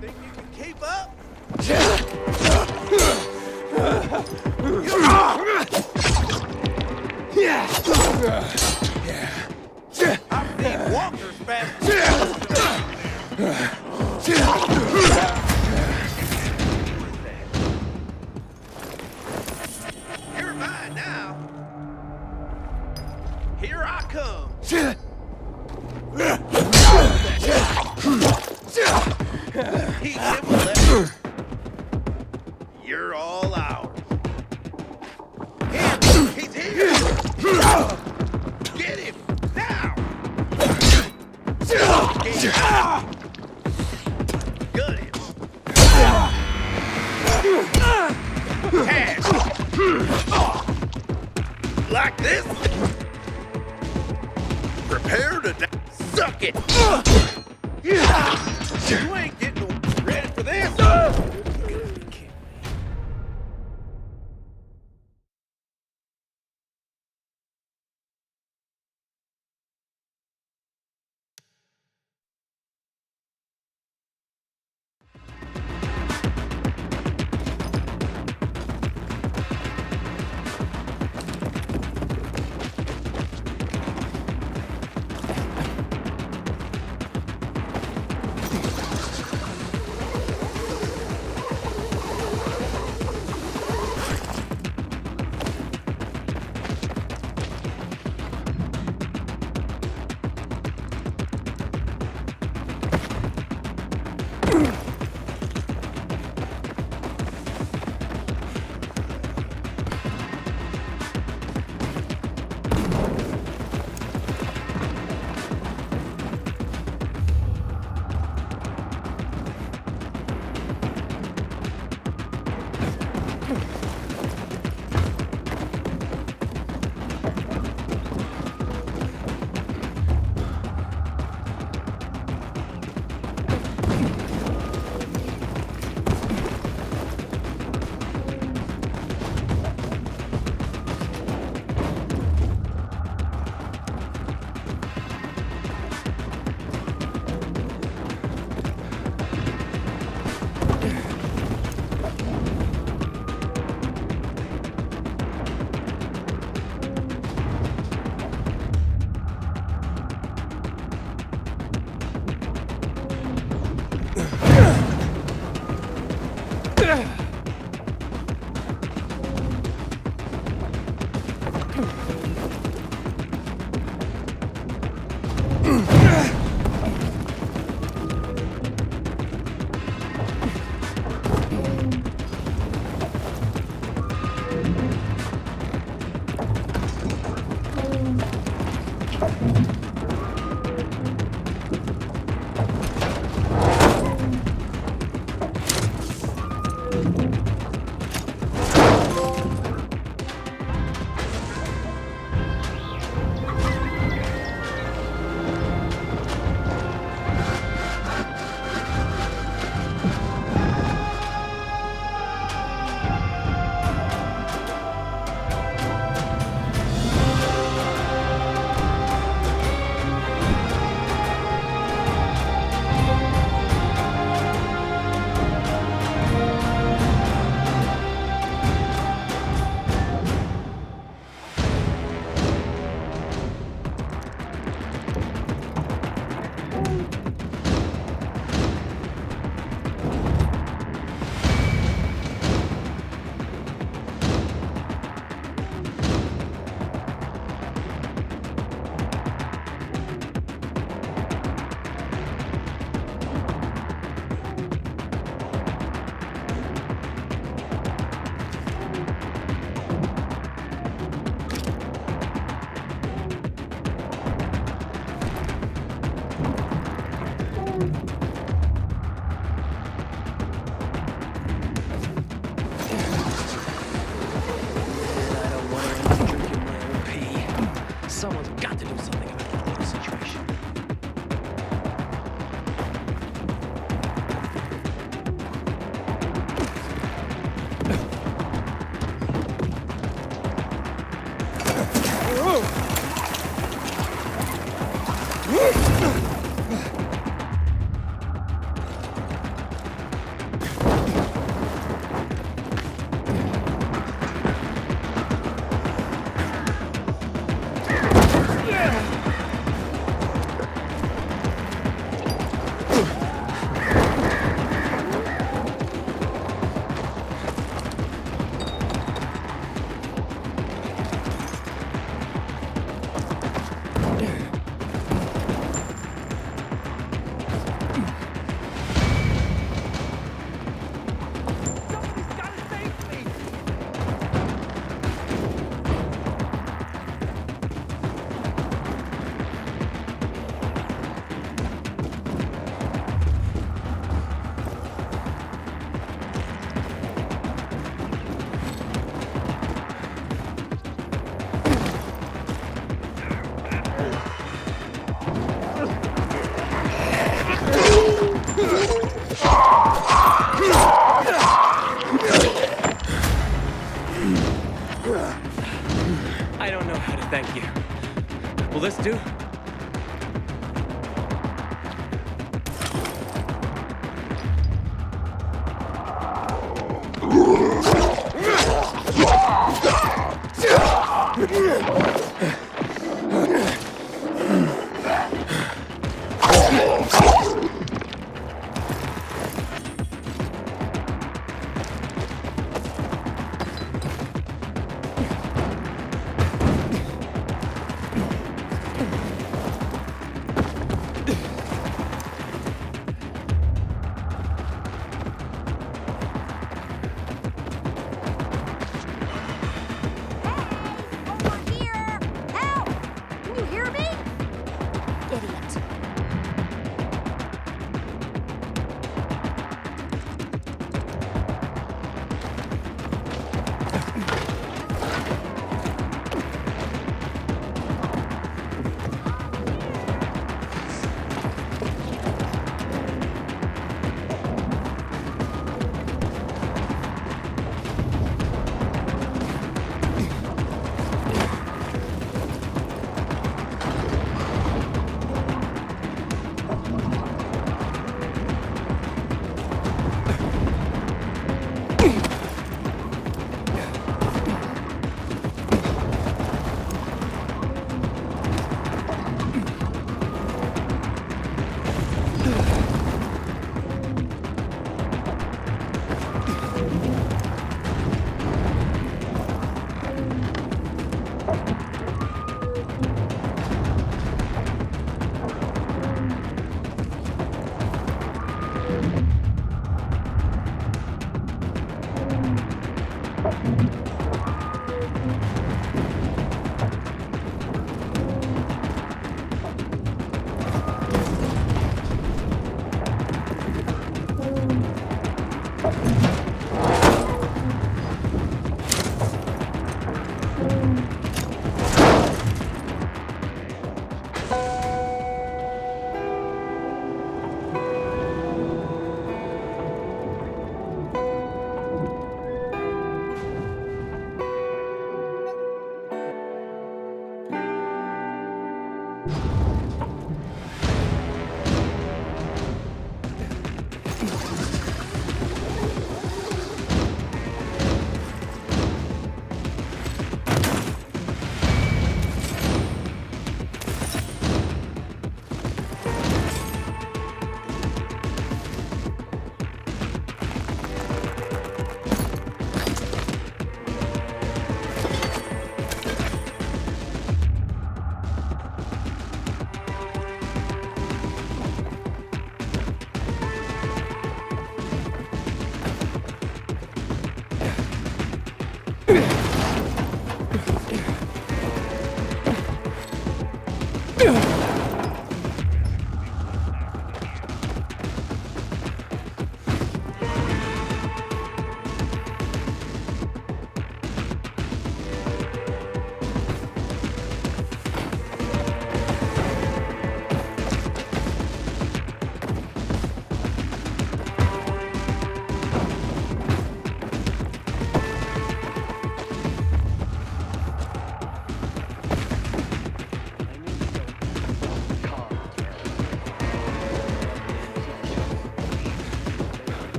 Think you can keep up? I've seen walkers fast. You're mine now. Here I come. He's left. You're all ours. He's here. Get him now. Good him. Cash. Like this. Prepare to die. Suck it. You ain't getting ready for this.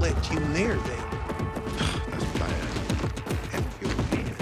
let you near them. That's bad. And your hand.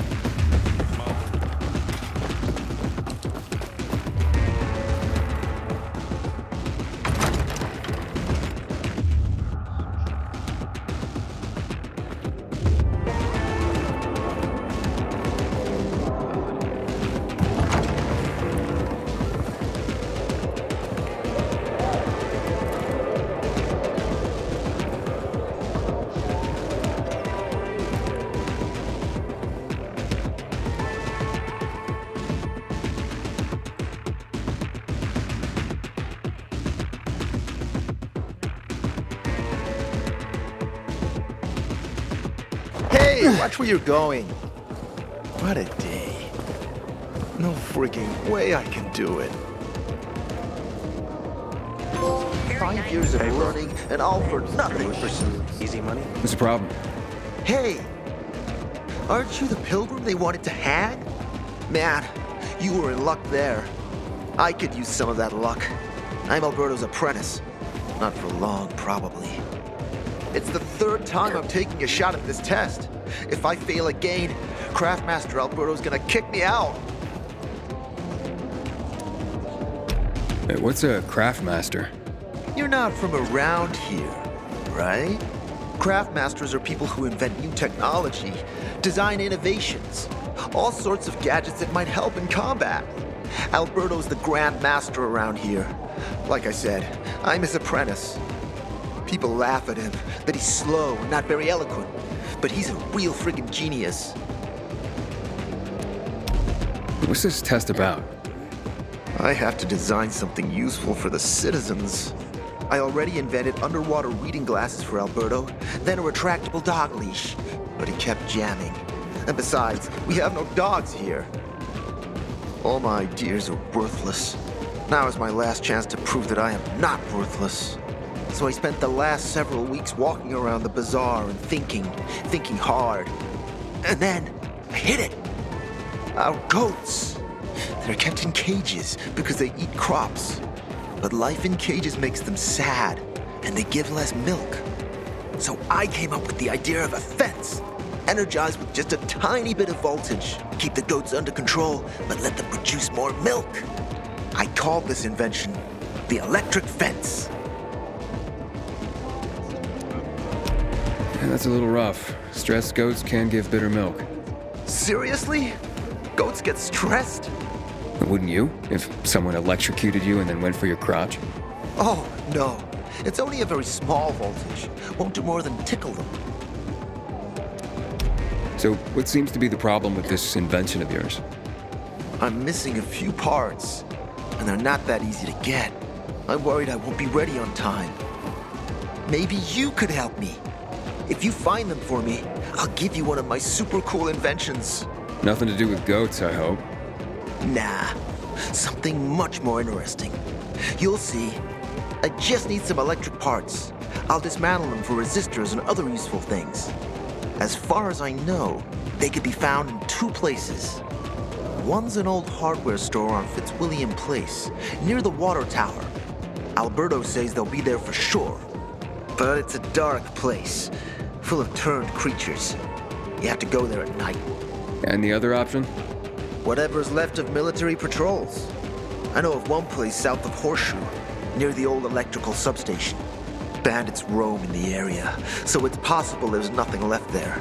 Hey, watch where you're going. What a day. No freaking way I can do it. 5 years of learning and all for nothing. For some easy money? What's the problem? Hey, aren't you the pilgrim they wanted to hang? Man, you were in luck there. I could use some of that luck. I'm Alberto's apprentice. Not for long, probably. It's the third time I'm taking a shot at this test. If I fail again, Craftmaster Alberto's gonna kick me out. Hey, what's a craftmaster? You're not from around here, right? Craftmasters are people who invent new technology, design innovations, all sorts of gadgets that might help in combat. Alberto's the Grand Master around here. Like I said, I'm his apprentice. People laugh at him, that he's slow and not very eloquent, but he's a real friggin' genius. What's this test about? I have to design something useful for the citizens. I already invented underwater reading glasses for Alberto, then a retractable dog leash, but he kept jamming. And besides, we have no dogs here. All my ideas are worthless. Now is my last chance to prove that I am not worthless. So I spent the last several weeks walking around the bazaar and thinking hard. And then I hit it. Our goats. They're kept in cages because they eat crops. But life in cages makes them sad, and they give less milk. So I came up with the idea of a fence, energized with just a tiny bit of voltage. Keep the goats under control, but let them produce more milk. I called this invention the electric fence. Yeah, that's a little rough. Stressed goats can give bitter milk. Seriously? Goats get stressed? Wouldn't you, if someone electrocuted you and then went for your crotch? Oh, no. It's only a very small voltage. Won't do more than tickle them. So, what seems to be the problem with this invention of yours? I'm missing a few parts, and they're not that easy to get. I'm worried I won't be ready on time. Maybe you could help me. If you find them for me, I'll give you one of my super cool inventions. Nothing to do with goats, I hope. Nah, something much more interesting. You'll see. I just need some electric parts. I'll dismantle them for resistors and other useful things. As far as I know, they could be found in two places. One's an old hardware store on Fitzwilliam Place, near the water tower. Alberto says they'll be there for sure. But it's a dark place, full of turned creatures. You have to go there at night. And the other option? Whatever's left of military patrols. I know of one place south of Horseshoe, near the old electrical substation. Bandits roam in the area, so it's possible there's nothing left there.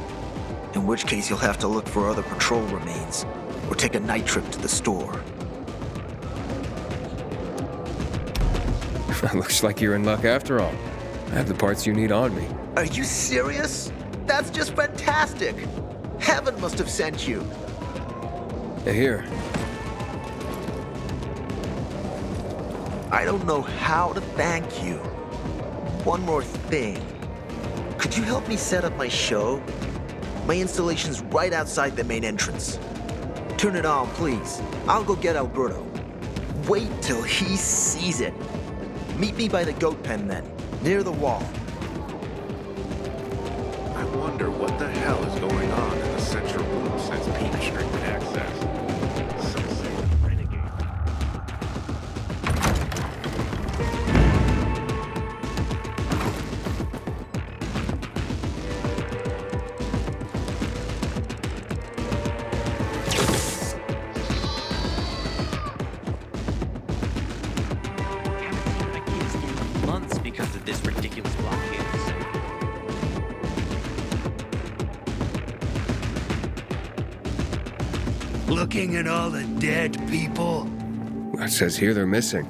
In which case you'll have to look for other patrol remains, or take a night trip to the store. Looks like you're in luck after all. I have the parts you need on me. Are you serious? That's just fantastic! Heaven must have sent you. Here. I don't know how to thank you. One more thing. Could you help me set up my show? My installation's right outside the main entrance. Turn it on, please. I'll go get Alberto. Wait till he sees it. Meet me by the goat pen then, near the wall. I wonder what the hell is going on in the central room since Pete restricted access. Some sort of renegade. this ridiculous blockade to say. Looking at all the dead people, It says here they're missing.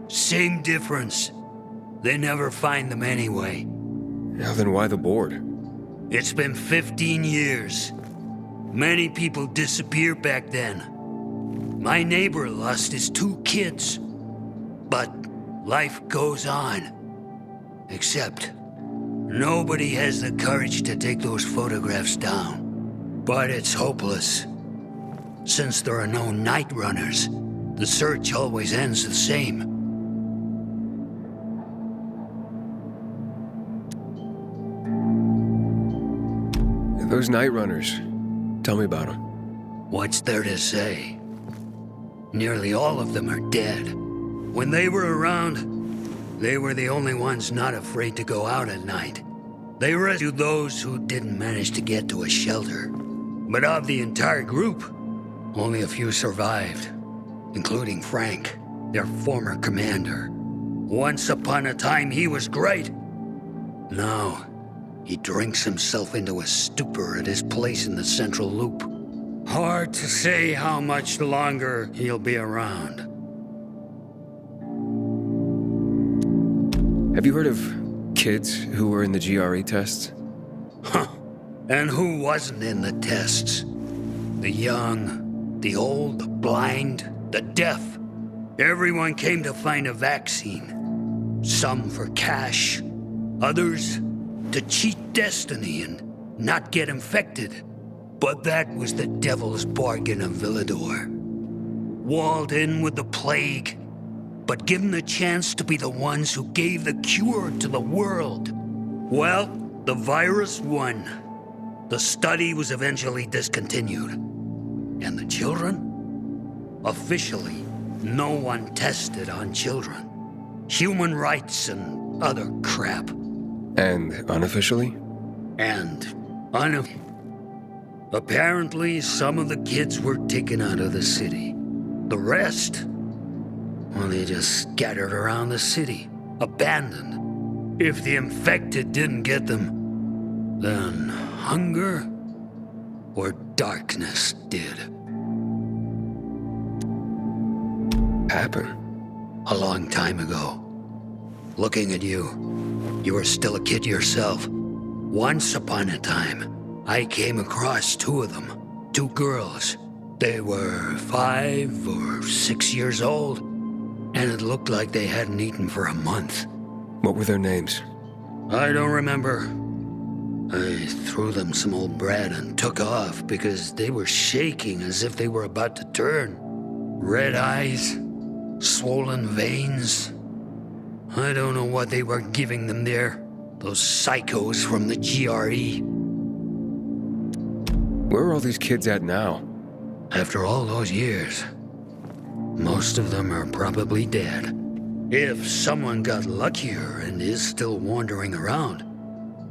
same difference. They never find them anyway. Now then why the board? It's been 15 years. Many people disappeared back then. My neighbor lost his 2 kids. But life goes on. Except, nobody has the courage to take those photographs down. But it's hopeless. Since there are no night runners, the search always ends the same. Those night runners. Tell me about them. What's there to say? Nearly all of them are dead. When they were around, they were the only ones not afraid to go out at night. They rescued those who didn't manage to get to a shelter. But of the entire group, only a few survived, including Frank, their former commander. Once upon a time, he was great. Now, he drinks himself into a stupor at his place in the Central Loop. Hard to say how much longer he'll be around. Have you heard of kids who were in the GRE tests? Huh. And who wasn't in the tests? The young, the old, the blind, the deaf. Everyone came to find a vaccine. Some for cash, others to cheat destiny and not get infected. But that was the devil's bargain of Villador. Walled in with the plague, but given the chance to be the ones who gave the cure to the world. Well, the virus won. The study was eventually discontinued. And the children? Officially, no one tested on children. Human rights and other crap. And unofficially? Apparently, some of the kids were taken out of the city. The rest, well, they just scattered around the city, abandoned. If the infected didn't get them, then hunger or darkness did. Happen? A long time ago. Looking at you, you were still a kid yourself. Once upon a time, I came across 2 of them, 2 girls. They were 5 or 6 years old, and it looked like they hadn't eaten for a month. What were their names? I don't remember. I threw them some old bread and took off because they were shaking as if they were about to turn. Red eyes, swollen veins. I don't know what they were giving them there. Those psychos from the GRE. Where are all these kids at now? After all those years, most of them are probably dead. If someone got luckier and is still wandering around,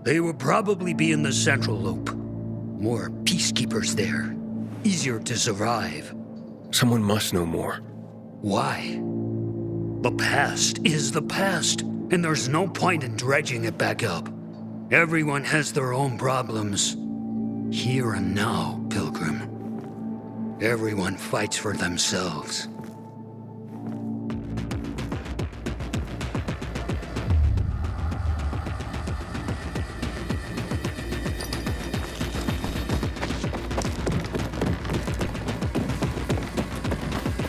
they would probably be in the Central Loop. More peacekeepers there. Easier to survive. Someone must know more. Why? The past is the past, and there's no point in dredging it back up. Everyone has their own problems. Here and now, Pilgrim. Everyone fights for themselves.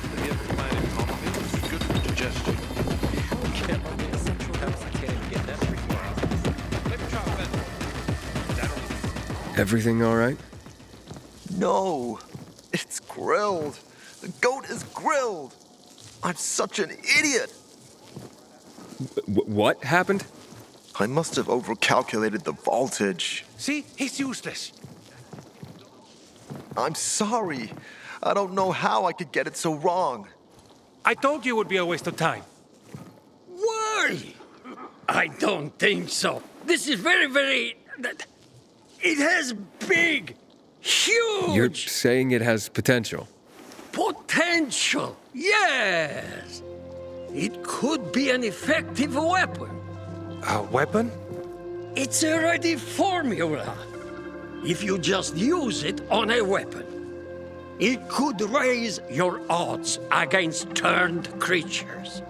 Have you ever planted coffee? It's good for digestion. Everything all right? No, it's grilled. The goat is grilled. I'm such an idiot. What happened? I must have overcalculated the voltage. See? He's useless. I'm sorry. I don't know how I could get it so wrong. I told you it would be a waste of time. Why? I don't think so. This is very... It has big, huge... You're saying it has potential. Potential, yes. It could be an effective weapon. A weapon? It's a ready formula. If you just use it on a weapon, it could raise your odds against turned creatures.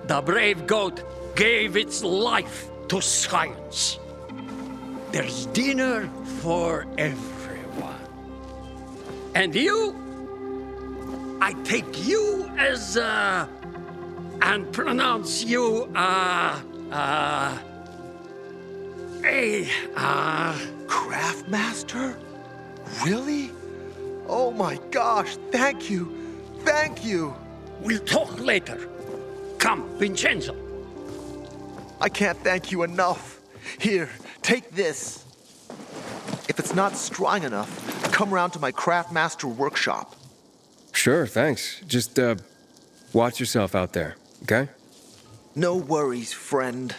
The brave goat gave its life to science. There's dinner for everyone. And you? I take you as, and pronounce you, Craftmaster? Really? Oh my gosh, thank you. Thank you. We'll talk later. Come, Vincenzo. I can't thank you enough. Here, take this. If it's not strong enough, come round to my Craftmaster workshop. Sure, thanks. Just, watch yourself out there, okay? No worries, friend.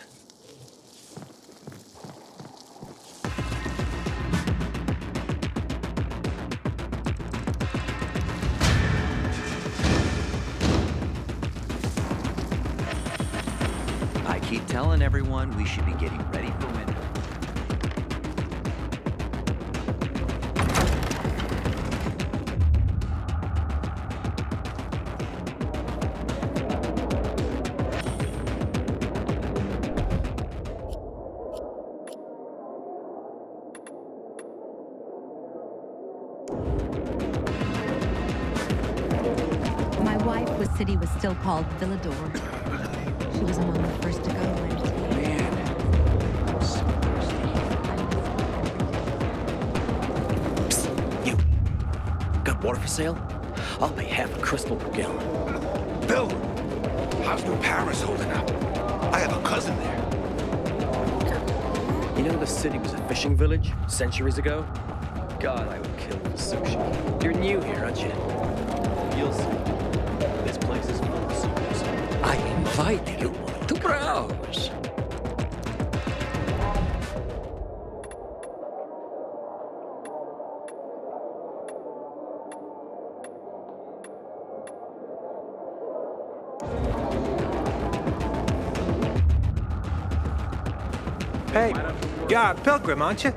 I keep telling everyone we should be getting ready for winter. My wife was city was still called Villador. She was among the first to go. You. Got water for sale? I'll pay half a crystal per gallon. Bill, how's New Paris holding up? I have a cousin there. You know the city was a fishing village centuries ago? God, I would kill for sushi. You're new here, aren't you? You'll see. This place is full of secrets. I invite you to browse. Hey, you're a pilgrim, aren't you?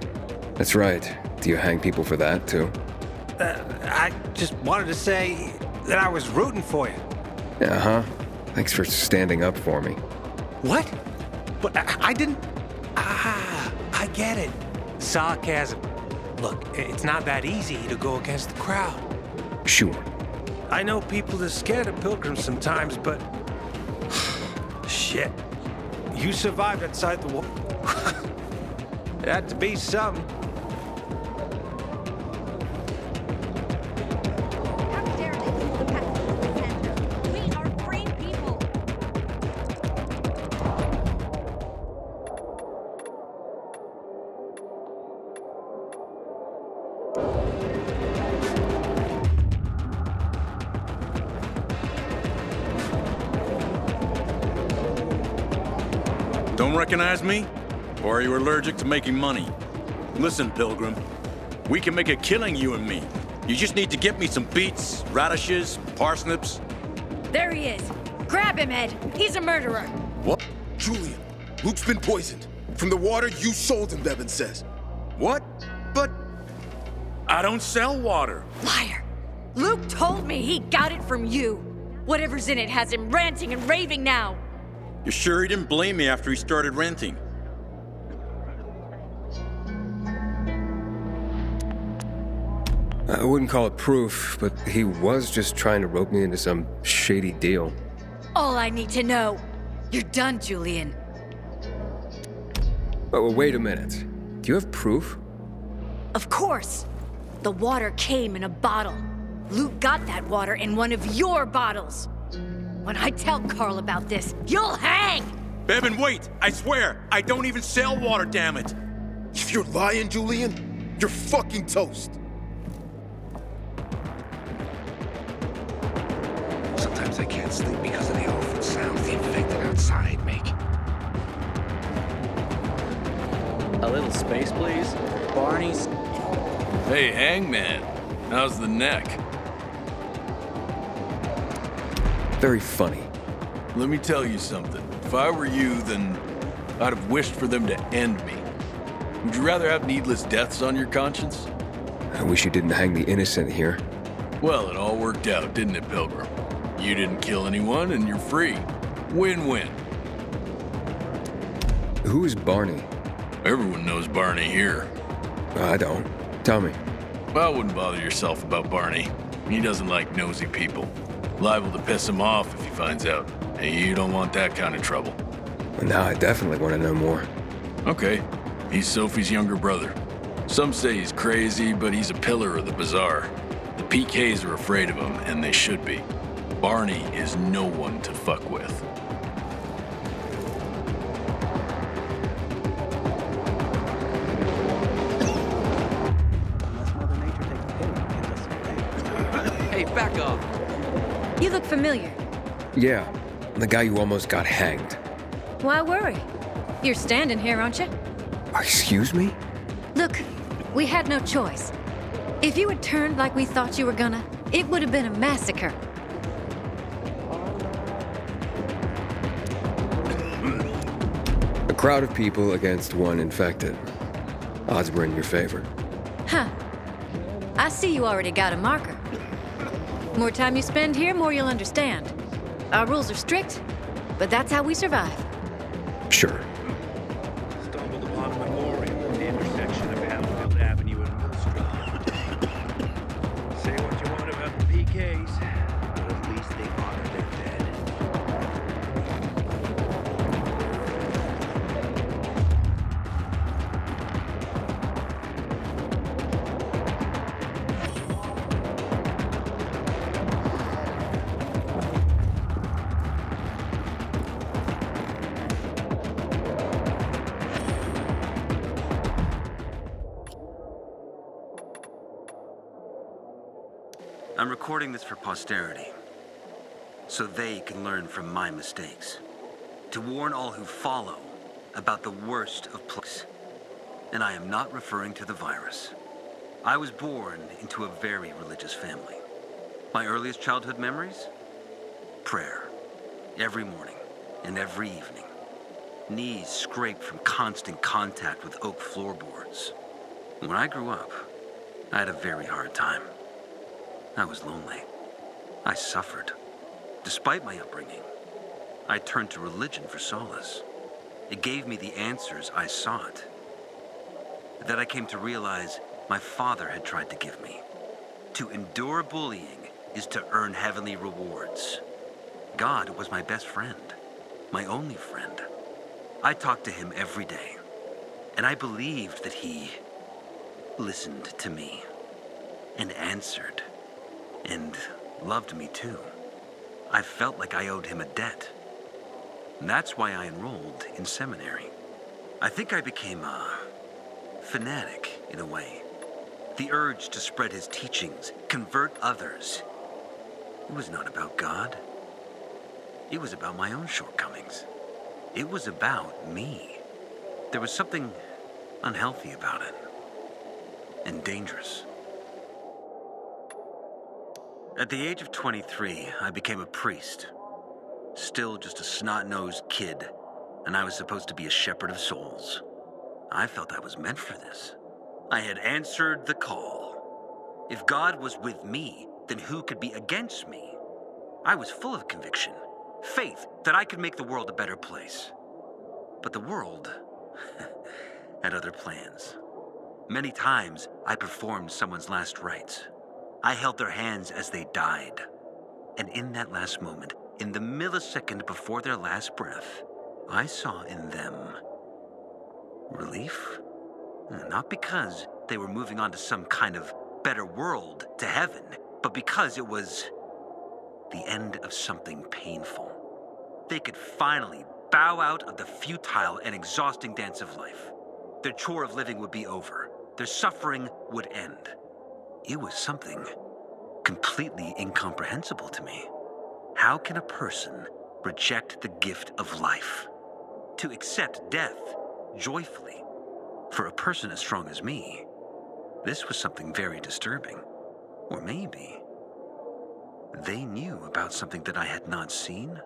That's right. Do you hang people for that, too? I just wanted to say that I was rooting for you. Uh-huh. Thanks for standing up for me. What? But I didn't... Ah, I get it. Sarcasm. Look, it's not that easy to go against the crowd. Sure. I know people are scared of pilgrims sometimes, but... Shit. You survived outside the wall. It had to be something. How dare they use the past as the center? We are free people. Don't recognize me? Or are you allergic to making money? Listen, Pilgrim. We can make a killing, you and me. You just need to get me some beets, radishes, parsnips. There he is. Grab him, Ed. He's a murderer. What? Julian, Luke's been poisoned. From the water you sold him, Bevan says. What? But I don't sell water. Liar. Luke told me he got it from you. Whatever's in it has him ranting and raving now. You're sure he didn't blame me after he started renting? I wouldn't call it proof, but he was just trying to rope me into some shady deal. All I need to know. You're done, Julian. Oh, wait a minute. Do you have proof? Of course. The water came in a bottle. Luke got that water in one of your bottles. When I tell Carl about this, you'll hang! Bevan, wait! I swear, I don't even sell water, damn it! If you're lying, Julian, you're fucking toast. Sometimes I can't sleep because of the awful sounds the infected outside make. A little space, please. Barney's. Hey, Hangman. How's the neck? Very funny. Let me tell you something. If I were you, then I'd have wished for them to end me. Would you rather have needless deaths on your conscience? I wish you didn't hang the innocent here. Well, it all worked out, didn't it, Pilgrim? You didn't kill anyone, and you're free. Win-win. Who is Barney? Everyone knows Barney here. I don't. Tell me. Well, wouldn't bother yourself about Barney. He doesn't like nosy people. Liable to piss him off if he finds out. And you don't want that kind of trouble. Well, now I definitely want to know more. Okay. He's Sophie's younger brother. Some say he's crazy, but he's a pillar of the bazaar. The PKs are afraid of him, and they should be. Barney is no one to fuck with. Hey, back off. You look familiar. Yeah, the guy who almost got hanged. Why worry? You're standing here, aren't you? Excuse me? Look, we had no choice. If you had turned like we thought you were gonna, it would have been a massacre. A crowd of people against one infected. Odds were in your favor. Huh. I see you already got a marker. More time you spend here, more you'll understand. Our rules are strict, but that's how we survive. Sure. Stumbled upon a memorial at the intersection of Hamfield Avenue and Mill Street. Say what you want about the PKs, but at least they honor their dead. I'm recording this for posterity, so they can learn from my mistakes. To warn all who follow about the worst of plagues. And I am not referring to the virus. I was born into a very religious family. My earliest childhood memories? Prayer. Every morning and every evening. Knees scraped from constant contact with oak floorboards. When I grew up, I had a very hard time. I was lonely. I suffered. Despite my upbringing, I turned to religion for solace. It gave me the answers I sought. That I came to realize my father had tried to give me. To endure bullying is to earn heavenly rewards. God was my best friend, my only friend. I talked to him every day, and I believed that he listened to me and answered. And loved me too. I felt like I owed him a debt. And that's why I enrolled in seminary. I think I became a fanatic in a way. The urge to spread his teachings, convert others. It was not about God. It was about my own shortcomings. It was about me. There was something unhealthy about it. And dangerous. At the age of 23, I became a priest. Still just a snot-nosed kid, and I was supposed to be a shepherd of souls. I felt I was meant for this. I had answered the call. If God was with me, then who could be against me? I was full of conviction, faith that I could make the world a better place. But the world had other plans. Many times, I performed someone's last rites. I held their hands as they died. And in that last moment, in the millisecond before their last breath, I saw in them relief. Not because they were moving on to some kind of better world, to heaven, but because it was the end of something painful. They could finally bow out of the futile and exhausting dance of life. Their chore of living would be over. Their suffering would end. It was something completely incomprehensible to me. How can a person reject the gift of life? To accept death joyfully. For a person as strong as me, this was something very disturbing. Or maybe they knew about something that I had not seen?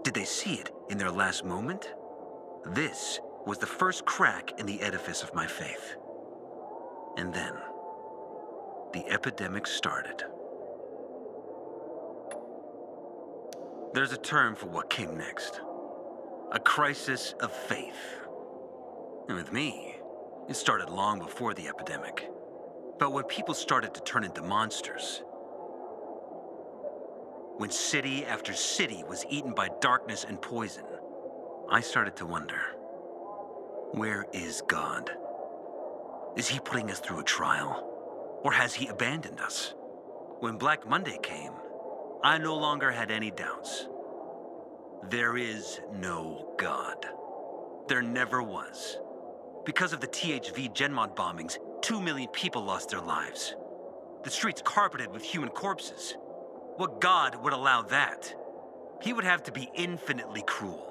Did they see it in their last moment? This was the first crack in the edifice of my faith. And then, the epidemic started. There's a term for what came next. A crisis of faith. And with me, it started long before the epidemic. But when people started to turn into monsters, when city after city was eaten by darkness and poison, I started to wonder, where is God? Is he putting us through a trial? Or has he abandoned us? When Black Monday came, I no longer had any doubts. There is no God. There never was. Because of the THV Genmod bombings, 2 million people lost their lives. The streets carpeted with human corpses. What God would allow that? He would have to be infinitely cruel.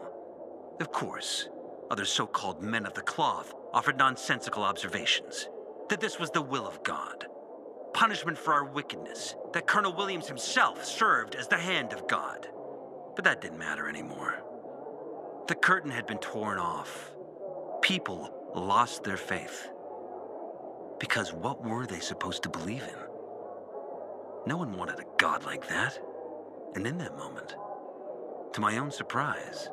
Of course, other so-called men of the cloth offered nonsensical observations, that this was the will of God. Punishment for our wickedness, that Colonel Williams himself served as the hand of God. But that didn't matter anymore. The curtain had been torn off. People lost their faith. Because what were they supposed to believe in? No one wanted a God like that. And in that moment, to my own surprise,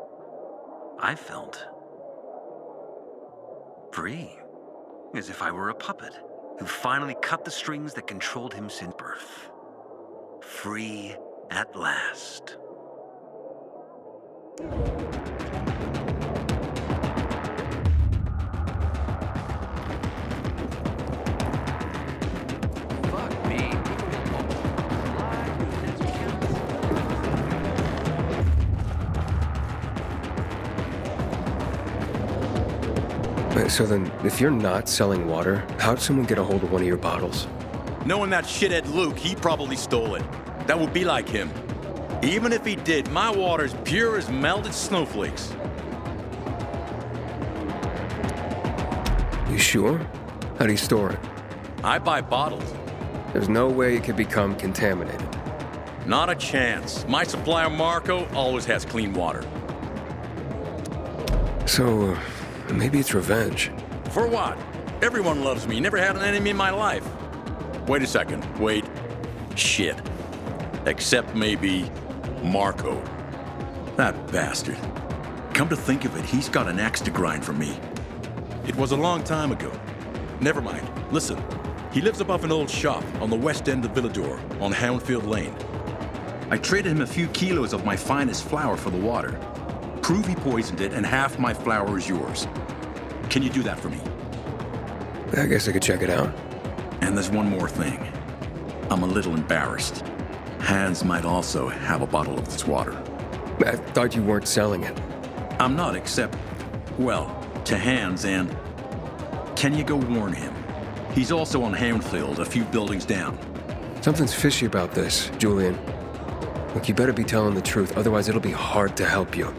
I felt free, as if I were a puppet who finally cut the strings that controlled him since birth. Free at last. So then, if you're not selling water, how'd someone get a hold of one of your bottles? Knowing that shithead Luke, he probably stole it. That would be like him. Even if he did, my water's pure as melted snowflakes. You sure? How do you store it? I buy bottles. There's no way it could become contaminated. Not a chance. My supplier, Marco, always has clean water. So, maybe it's revenge. For what? Everyone loves me. Never had an enemy in my life. Wait a second. Wait. Shit. Except maybe Marco. That bastard. Come to think of it, he's got an axe to grind for me. It was a long time ago. Never mind. Listen. He lives above an old shop on the west end of Villador, on Houndfield Lane. I traded him a few kilos of my finest flour for the water. Prove he poisoned it, and half my flour is yours. Can you do that for me? I guess I could check it out. And there's one more thing. I'm a little embarrassed. Hans might also have a bottle of this water. I thought you weren't selling it. I'm not, except, well, to Hans, and can you go warn him? He's also on Houndfield, a few buildings down. Something's fishy about this, Julian. Look, you better be telling the truth, otherwise it'll be hard to help you.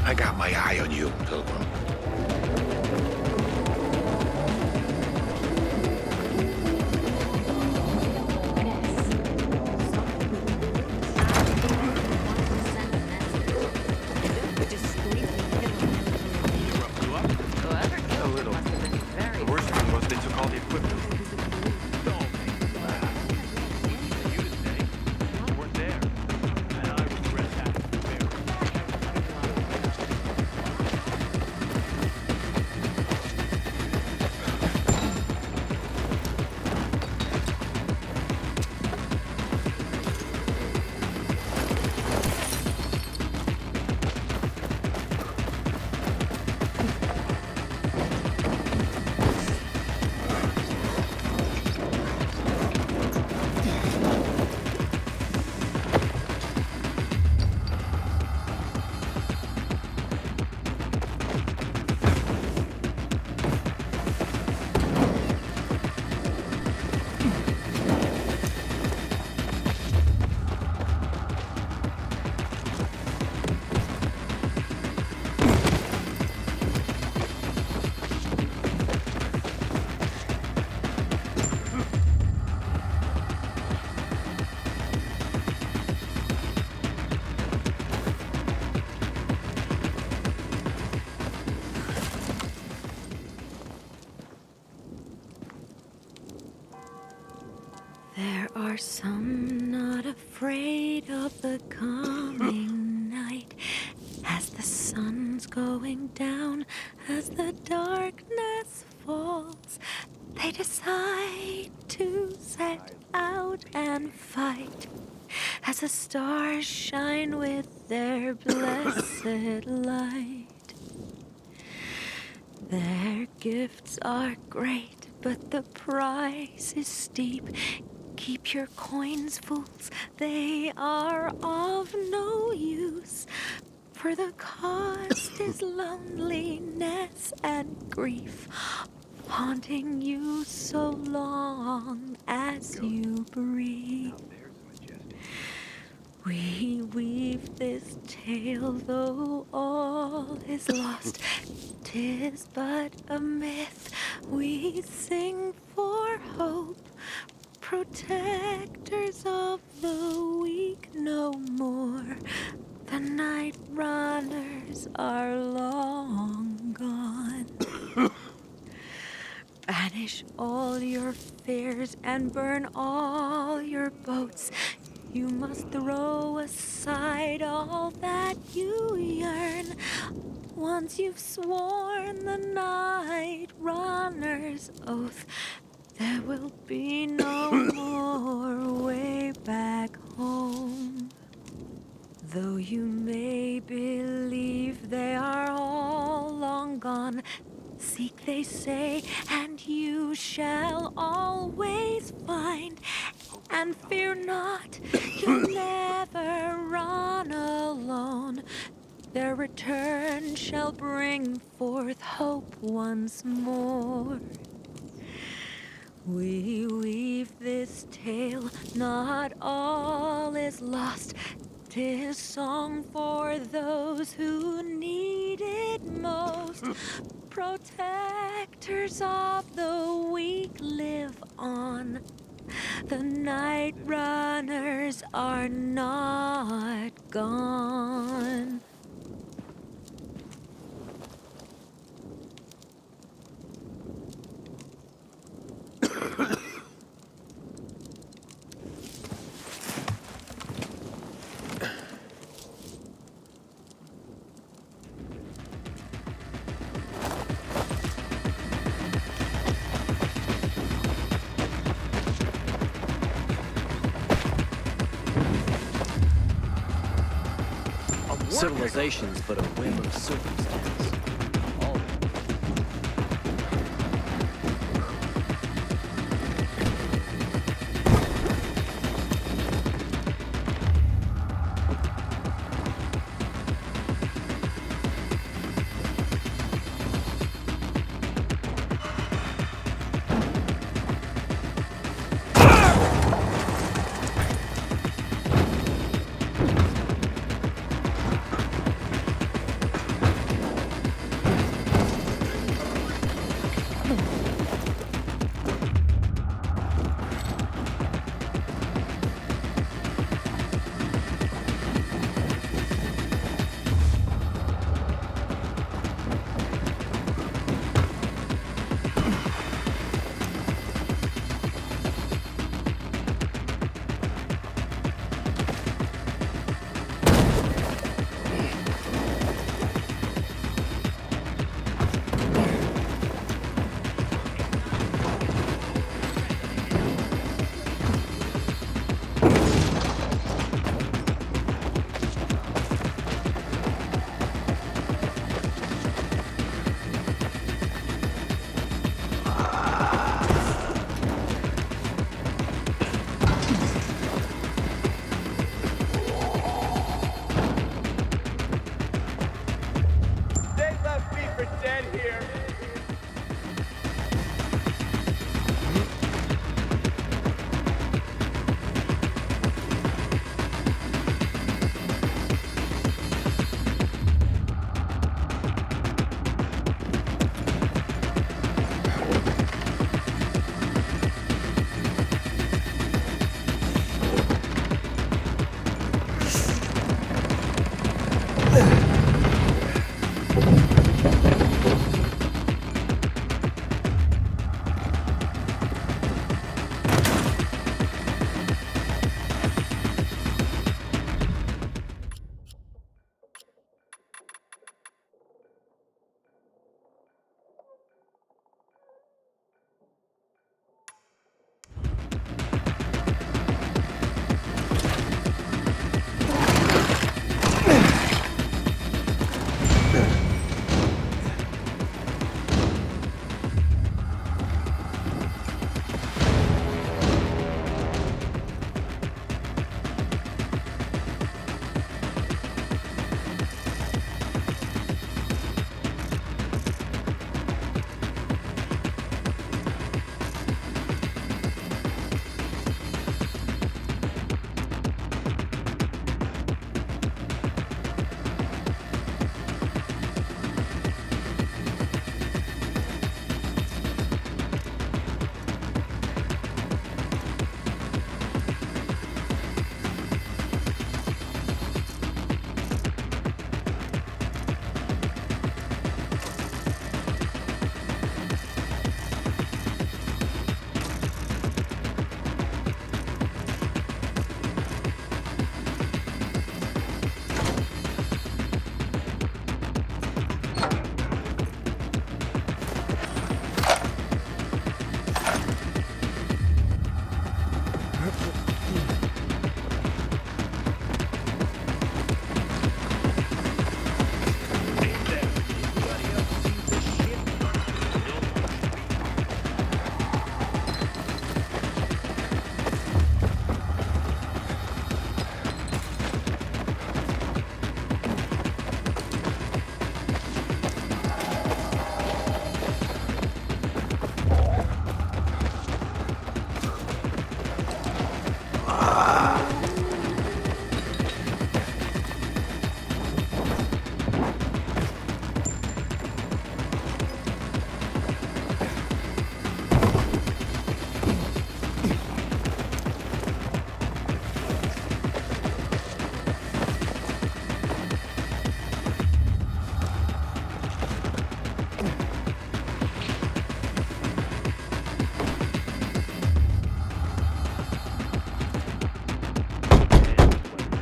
I got my eye on you, Pilgrim. are some not afraid of the coming night. As the sun's going down, as the darkness falls, they decide to set out and fight. As the stars shine with their blessed light. Their gifts are great, but the price is steep. Keep your coins, fools, they are of no use. For the cost is loneliness and grief, haunting you so long as you breathe. We weave this tale, though all is lost. 'Tis but a myth. We sing for hope, protectors of the weak no more. The night runners are long gone. Banish all your fears and burn all your boats. You must throw aside all that you yearn. Once you've sworn the night runner's oath, there will be no more way back home. Though you may believe they are all long gone, seek, they say, and you shall always find. And fear not, you'll never run alone. Their return shall bring forth hope once more. We weave this tale, not all is lost. 'Tis song for those who need it most. Protectors of the weak live on. The night runners are not gone. Civilization's but a whim of circumstance. All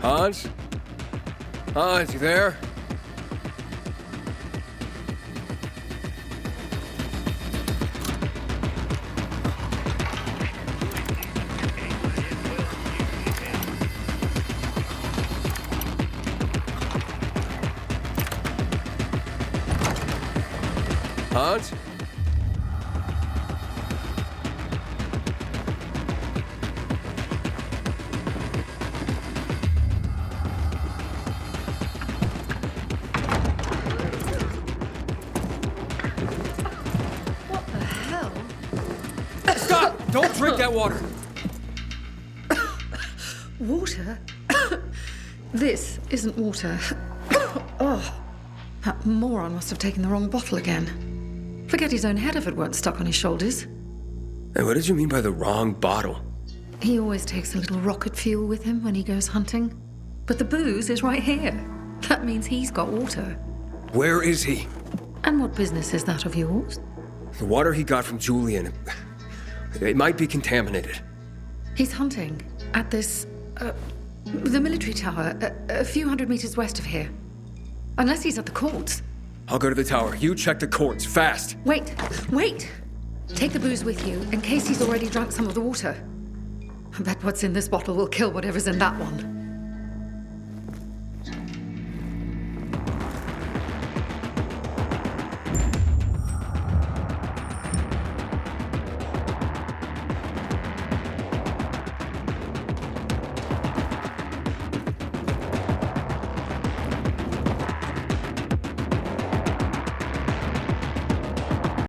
Hans? Hans, you there? Hans? What the hell? Stop! Don't drink that water! Water? This isn't water. Oh, that moron must have taken the wrong bottle again. Forget his own head if it weren't stuck on his shoulders. And what did you mean by the wrong bottle? He always takes a little rocket fuel with him when he goes hunting. But the booze is right here. That means he's got water. Where is he? And what business is that of yours? The water he got from Julian. It might be contaminated. He's hunting at this, the military tower, a few hundred meters west of here. Unless he's at the courts. I'll go to the tower. You check the courts, fast. Wait! Take the booze with you, in case he's already drunk some of the water. I bet what's in this bottle will kill whatever's in that one.